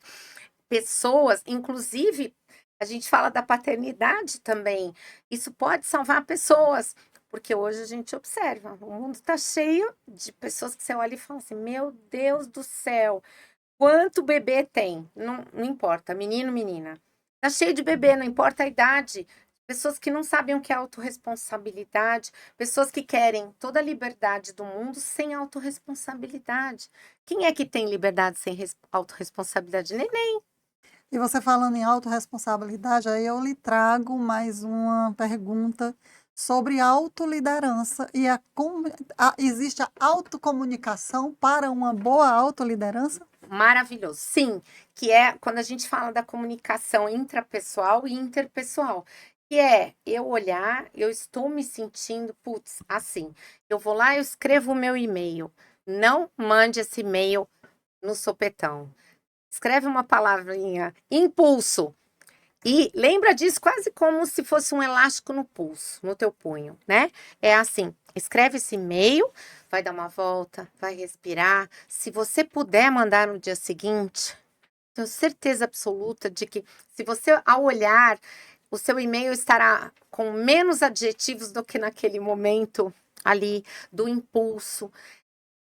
pessoas, inclusive, a gente fala da paternidade também. Isso pode salvar pessoas, porque hoje a gente observa, o mundo está cheio de pessoas que você olha e fala assim: meu Deus do céu, quanto bebê tem? Não, não importa, menino, menina. Está cheio de bebê, não importa a idade. Pessoas que não sabem o que é autorresponsabilidade, pessoas que querem toda a liberdade do mundo sem autorresponsabilidade. Quem é que tem liberdade sem autorresponsabilidade? Neném. E você falando em autorresponsabilidade, aí eu lhe trago mais uma pergunta sobre autoliderança e existe a autocomunicação para uma boa autoliderança? Maravilhoso. Sim, que é quando a gente fala da comunicação intrapessoal e interpessoal, que é eu olhar, eu estou me sentindo, putz, assim, eu vou lá, eu escrevo o meu e-mail. Não mande esse e-mail no sopetão. Escreve uma palavrinha, impulso. E lembra disso quase como se fosse um elástico no pulso, no teu punho, né? É assim, escreve esse e-mail, vai dar uma volta, vai respirar. Se você puder mandar no dia seguinte, tenho certeza absoluta de que se você, ao olhar, o seu e-mail estará com menos adjetivos do que naquele momento ali do impulso.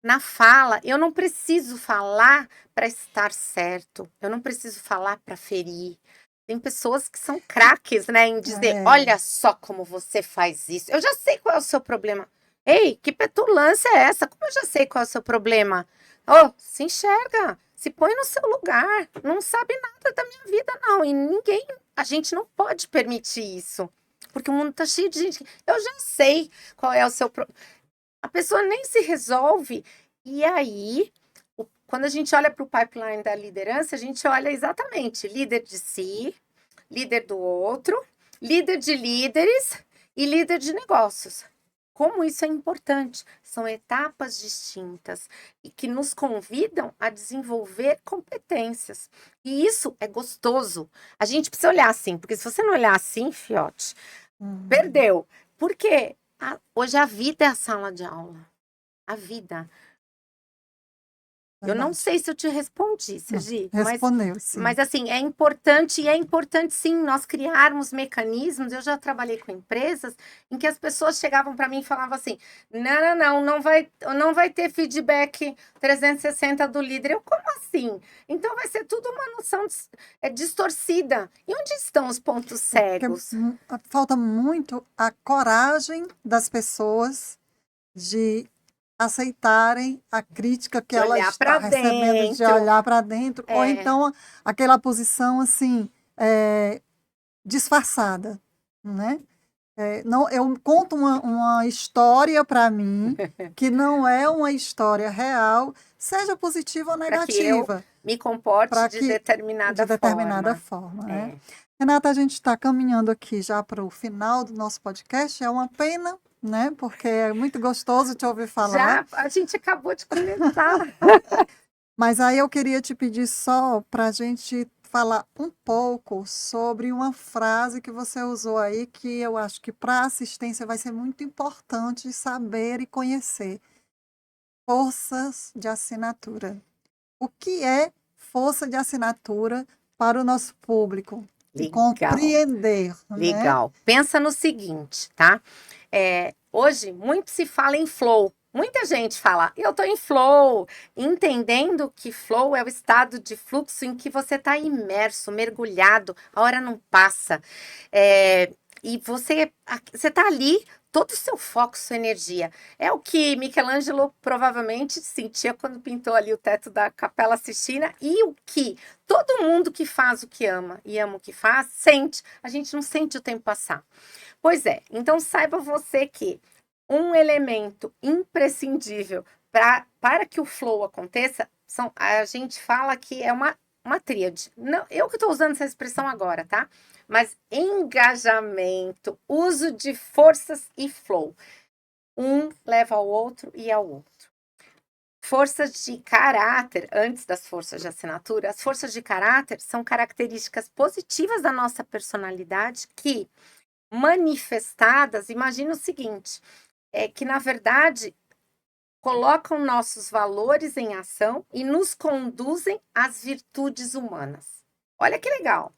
Na fala, eu não preciso falar para estar certo, eu não preciso falar para ferir. Tem pessoas que são craques, né, em dizer: É, olha só como você faz isso. Eu já sei qual é o seu problema. Ei, que petulância é essa? Como eu já sei qual é o seu problema? Oh, se enxerga, se põe no seu lugar. Não sabe nada da minha vida, não. E ninguém, a gente não pode permitir isso. Porque o mundo tá cheio de gente. Eu já sei qual é o seu problema. A pessoa nem se resolve. E aí, quando a gente olha para o pipeline da liderança, a gente olha exatamente líder de si, líder do outro, líder de líderes e líder de negócios. Como isso é importante. São etapas distintas e que nos convidam a desenvolver competências. E isso é gostoso. A gente precisa olhar assim, porque se você não olhar assim, fiote, perdeu. Por quê? Hoje a vida é a sala de aula. A vida. Eu não verdade. sei se eu te respondi, Não, Sergi, respondeu, sim. mas assim, é importante, e é importante sim nós criarmos mecanismos. Eu já trabalhei com empresas em que as pessoas chegavam para mim e falavam assim: não vai ter feedback 360 do líder. Eu, como assim? Então vai ser tudo uma noção distorcida. E onde estão os pontos Porque cegos? falta muito a coragem das pessoas de aceitarem a crítica que De ela olhar está para recebendo, de dentro. olhar para dentro, ou É, então aquela posição assim, disfarçada, né? Não, eu conto uma história para mim que não é uma história real, seja positiva ou para que eu negativa. me comporte para de que determinada de determinada forma. forma, né? Renata, a gente está caminhando aqui já para o final do nosso podcast. É uma pena, né? Porque é muito gostoso te ouvir falar. Já a gente acabou de começar. Mas aí eu queria te pedir só para a gente falar um pouco sobre uma frase que você usou aí, que eu acho que para a assistência vai ser muito importante saber e conhecer. Forças de assinatura. O que é força de assinatura para o nosso público? E Legal. compreender, né? Legal. Pensa no seguinte, tá? Hoje, muito se fala em flow. Muita gente fala, eu tô em flow, entendendo que flow é o estado de fluxo em que você está imerso, mergulhado, a hora não passa. E você tá ali, todo o seu foco, sua energia. É o que Michelangelo provavelmente sentia quando pintou ali o teto da Capela Sistina e o que todo mundo que faz o que ama e ama o que faz, sente. A gente não sente o tempo passar. Pois é, então saiba você que um elemento imprescindível para que o flow aconteça, a gente fala que é uma tríade. Não, eu que estou usando essa expressão agora, tá? Mas engajamento, uso de forças e flow. Um leva ao outro e ao outro. Forças de caráter, antes das forças de assinatura, as forças de caráter são características positivas da nossa personalidade que, manifestadas, imagina o seguinte, é que, na verdade, colocam nossos valores em ação e nos conduzem às virtudes humanas. Olha que legal.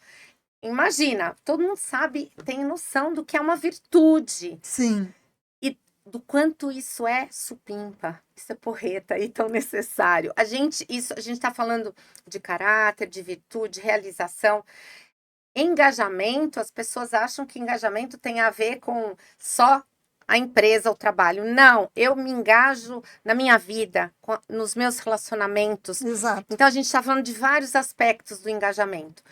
Imagina, todo mundo sabe, tem noção do que é uma virtude. Sim. E do quanto isso é supimpa, isso é porreta e tão necessário. A gente está falando de caráter, de virtude, realização. Engajamento, as pessoas acham que engajamento tem a ver com só a empresa, o trabalho. Não, eu me engajo na minha vida, nos meus relacionamentos. Exato. Então, a gente está falando de vários aspectos do engajamento.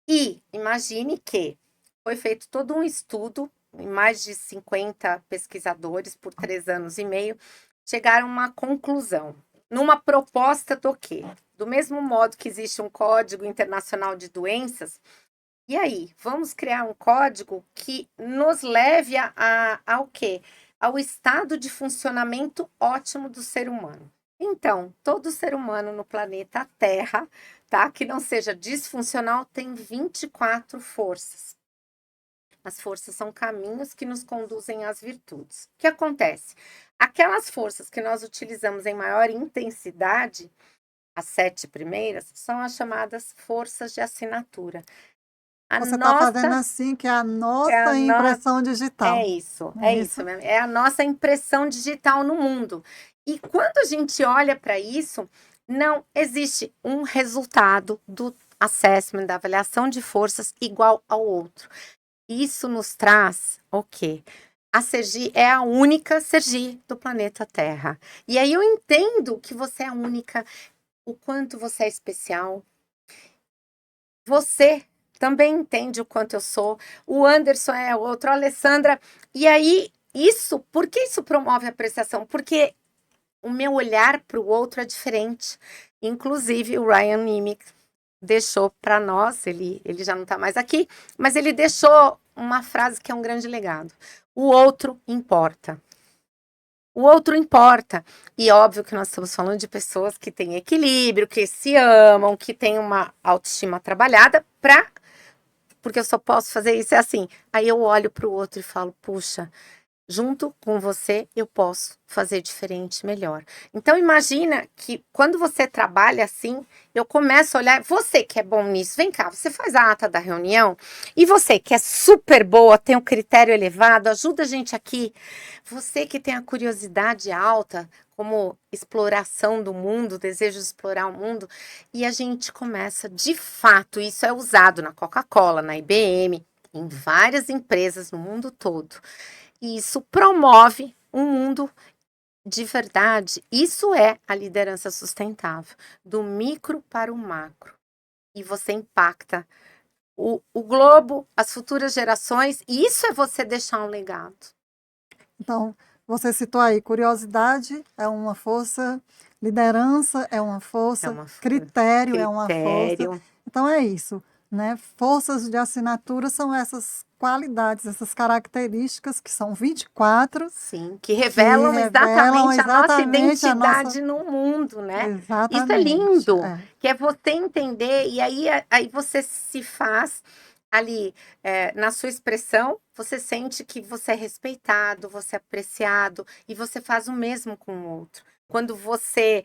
E imagine que foi feito todo um estudo, mais de 50 pesquisadores por 3 anos e meio, chegaram a uma conclusão, numa proposta do quê? Do mesmo modo que existe um Código Internacional de Doenças, e aí, vamos criar um código que nos leve ao quê? Ao estado de funcionamento ótimo do ser humano. Então, todo ser humano no planeta Terra, tá? Que não seja disfuncional, tem 24 forças. As forças são caminhos que nos conduzem às virtudes. O que acontece? Aquelas forças que nós utilizamos em maior intensidade, as 7 primeiras, são as chamadas forças de assinatura. Você está fazendo assim, que é a nossa impressão digital. É isso mesmo. É a nossa impressão digital no mundo. E quando a gente olha para isso, não existe um resultado do assessment, da avaliação de forças, igual ao outro. Isso nos traz o quê? A Sergi é a única Sergi do planeta Terra. E aí eu entendo que você é única, o quanto você é especial. Você também entende o quanto eu sou. O Anderson é outro, a Alessandra. E aí, por que isso promove a apreciação? Porque o meu olhar para o outro é diferente. Inclusive, o Ryan Nimick deixou para nós, ele já não está mais aqui, mas ele deixou uma frase que é um grande legado. O outro importa. O outro importa. E óbvio que nós estamos falando de pessoas que têm equilíbrio, que se amam, que têm uma autoestima trabalhada porque eu só posso fazer isso, é assim. Aí eu olho para o outro e falo, puxa, junto com você eu posso fazer diferente, melhor. Então imagina que quando você trabalha assim, eu começo a olhar, você que é bom nisso, vem cá, você faz a ata da reunião, e você que é super boa, tem um critério elevado, ajuda a gente aqui. Você que tem a curiosidade alta, como exploração do mundo, desejo de explorar o mundo, e a gente começa, de fato, isso é usado na Coca-Cola, na IBM, em várias empresas no mundo todo. E isso promove um mundo de verdade. Isso é a liderança sustentável, do micro para o macro. E você impacta o globo, as futuras gerações, e isso é você deixar um legado. Então, você citou aí, curiosidade é uma força Liderança é uma força, critério é uma força. Então é isso, né? Forças de assinatura são essas qualidades, essas características que são 24. Sim, que revelam exatamente a nossa identidade no mundo, né? Exatamente. Isso é lindo, que é você entender, e aí você se faz ali, na sua expressão, você sente que você é respeitado, você é apreciado, e você faz o mesmo com o outro. Quando você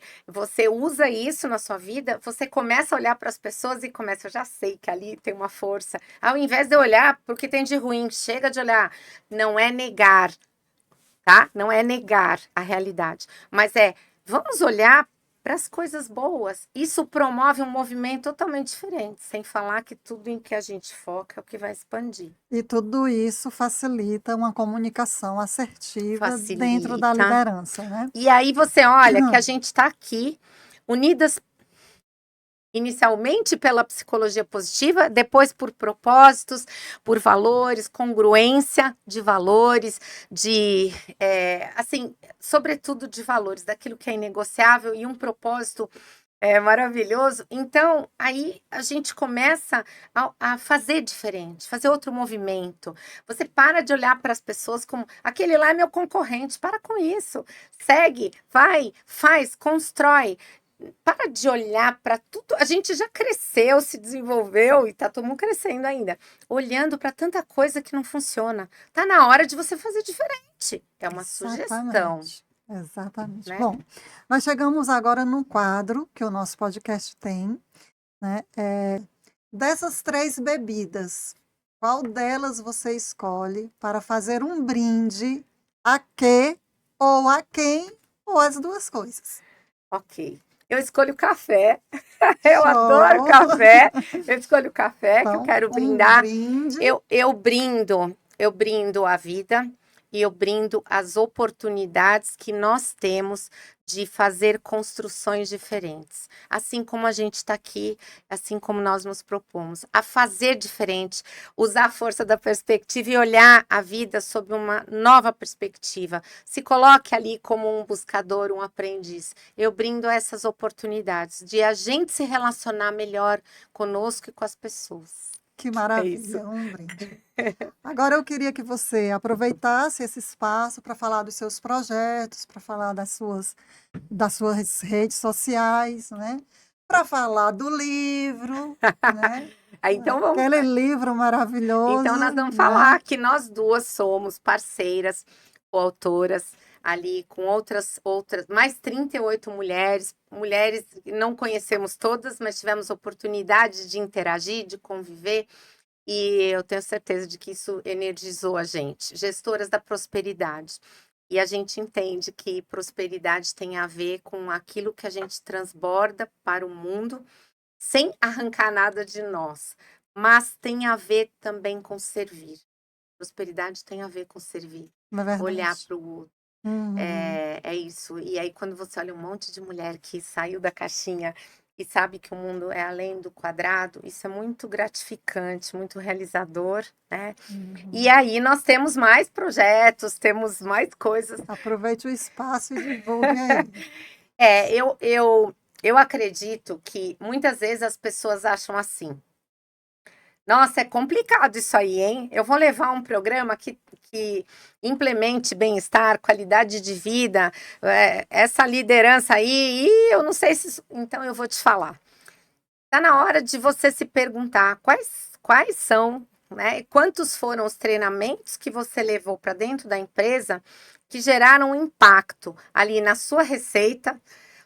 usa isso na sua vida, você começa a olhar para as pessoas e começa, eu já sei que ali tem uma força. Ao invés de eu olhar para o que tem de ruim, chega de olhar, não é negar, tá? Não é negar a realidade, mas vamos olhar para as coisas boas. Isso promove um movimento totalmente diferente, sem falar que tudo em que a gente foca é o que vai expandir. E tudo isso facilita uma comunicação assertiva dentro da liderança, né? E aí você olha que a gente está aqui, unidas inicialmente pela psicologia positiva, depois por propósitos, por valores, congruência de valores, assim, sobretudo de valores, daquilo que é inegociável e um propósito maravilhoso. Então, aí a gente começa a fazer diferente, fazer outro movimento. Você para de olhar para as pessoas como aquele lá é meu concorrente. Para com isso. Segue, vai, faz, constrói. Para de olhar para tudo. A gente já cresceu, se desenvolveu e está todo mundo crescendo ainda. Olhando para tanta coisa que não funciona. Tá na hora de você fazer diferente. É uma sugestão. Exatamente. Né? Bom, nós chegamos agora num quadro que o nosso podcast tem, né? Dessas 3 bebidas, qual delas você escolhe para fazer um brinde a quê ou a quem ou as duas coisas? Ok. Eu escolho café. Eu adoro café. Eu escolho café, então, que eu quero brindar. Brinde. Eu brindo a vida e eu brindo as oportunidades que nós temos de fazer construções diferentes. Assim como a gente está aqui, assim como nós nos propomos a fazer diferente, usar a força da perspectiva e olhar a vida sob uma nova perspectiva. Se coloque ali como um buscador, um aprendiz. Eu brindo essas oportunidades de a gente se relacionar melhor conosco e com as pessoas. Que maravilha, um brinde. Agora eu queria que você aproveitasse esse espaço para falar dos seus projetos, para falar das suas redes sociais, né? Para falar do livro, né? Então vamos. Aquele livro maravilhoso. Então nós vamos falar que nós duas somos parceiras, coautoras, ali com outras, mais 38 mulheres que não conhecemos todas, mas tivemos oportunidade de interagir, de conviver, e eu tenho certeza de que isso energizou a gente. Gestoras da prosperidade. E a gente entende que prosperidade tem a ver com aquilo que a gente transborda para o mundo, sem arrancar nada de nós, mas tem a ver também com servir. Prosperidade tem a ver com servir, olhar para o outro. É isso. E aí, quando você olha um monte de mulher que saiu da caixinha e sabe que o mundo é além do quadrado, isso é muito gratificante, muito realizador, né? E aí nós temos mais projetos, temos mais coisas. Aproveite o espaço e divulgue aí. Eu acredito que muitas vezes as pessoas acham assim: nossa, é complicado isso aí, hein? Eu vou levar um programa que implemente bem-estar, qualidade de vida, essa liderança aí, e eu não sei se isso... Então eu vou te falar. Está na hora de você se perguntar quais são, né? Quantos foram os treinamentos que você levou para dentro da empresa que geraram um impacto ali na sua receita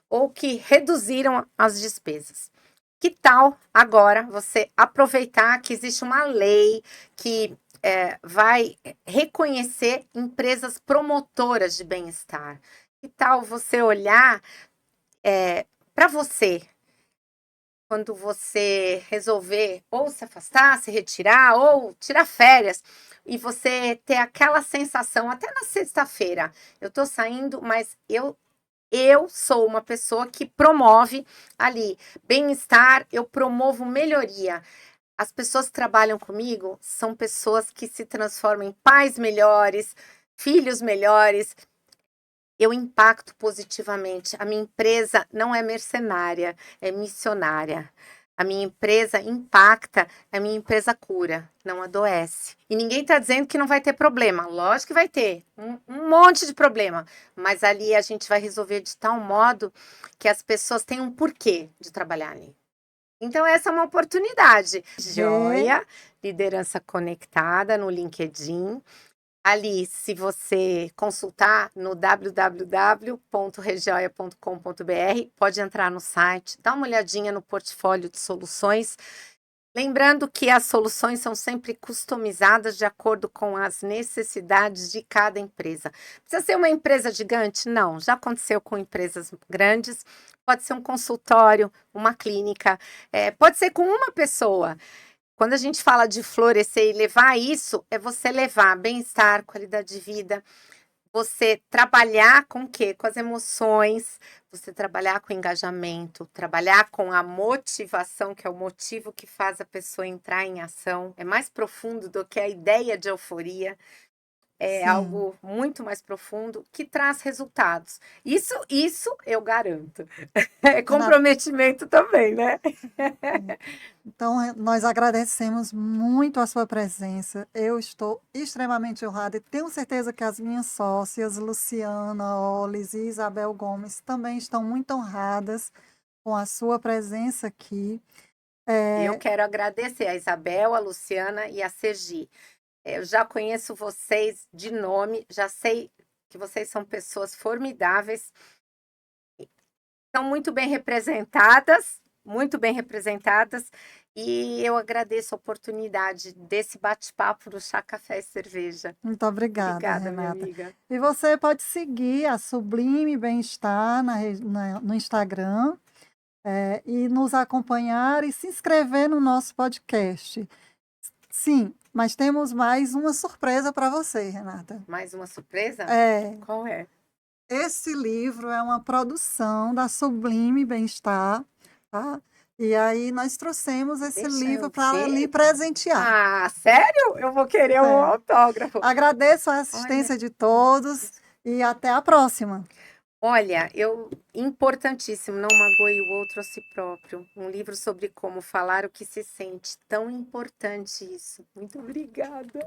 ou que reduziram as despesas. Que tal agora você aproveitar que existe uma lei que vai reconhecer empresas promotoras de bem-estar? Que tal você olhar para você, quando você resolver ou se afastar, se retirar, ou tirar férias, e você ter aquela sensação, até na sexta-feira, eu estou saindo, mas eu sou uma pessoa que promove ali bem-estar, eu promovo melhoria. As pessoas que trabalham comigo são pessoas que se transformam em pais melhores, filhos melhores. eu impacto positivamente. A minha empresa não é mercenária, é missionária. A minha empresa impacta, a minha empresa cura, não adoece. E ninguém está dizendo que não vai ter problema. Lógico que vai ter, um monte de problema. Mas ali a gente vai resolver de tal modo que as pessoas tenham um porquê de trabalhar ali. Então, essa é uma oportunidade. Joia, liderança conectada no LinkedIn. Ali, se você consultar no www.rejoia.com.br, pode entrar no site, dá uma olhadinha no portfólio de soluções. Lembrando que as soluções são sempre customizadas de acordo com as necessidades de cada empresa. Precisa ser uma empresa gigante? Não, já aconteceu com empresas grandes. Pode ser um consultório, uma clínica, pode ser com uma pessoa. Quando a gente fala de florescer e levar isso, é você levar bem-estar, qualidade de vida, você trabalhar com o quê? Com as emoções, você trabalhar com engajamento, trabalhar com a motivação, que é o motivo que faz a pessoa entrar em ação. É mais profundo do que a ideia de euforia. É Sim. algo muito mais profundo que traz resultados. Isso eu garanto. É comprometimento também, né? Então, nós agradecemos muito a sua presença. Eu estou extremamente honrada e tenho certeza que as minhas sócias, Luciana Oles e Isabel Gomes, também estão muito honradas com a sua presença aqui. Eu quero agradecer a Isabel, a Luciana e a Sergi. Eu já conheço vocês de nome, já sei que vocês são pessoas formidáveis, são muito bem representadas, e eu agradeço a oportunidade desse bate-papo do Chá, Café e Cerveja. Muito obrigada, Obrigada, minha Renata. amiga. E você pode seguir a Sublime Bem-Estar no Instagram, e nos acompanhar e se inscrever no nosso podcast. Sim, mas temos mais uma surpresa para você, Renata. Mais uma surpresa? Qual é? Esse livro é uma produção da Sublime Bem-Estar, tá? E aí nós trouxemos esse Deixa livro eu para ver. lhe presentear. Ah, sério? Eu vou querer um autógrafo. Agradeço a assistência de todos e até a próxima. Olha, importantíssimo, não magoe o outro a si próprio. Um livro sobre como falar o que se sente. Tão importante isso. Muito obrigada.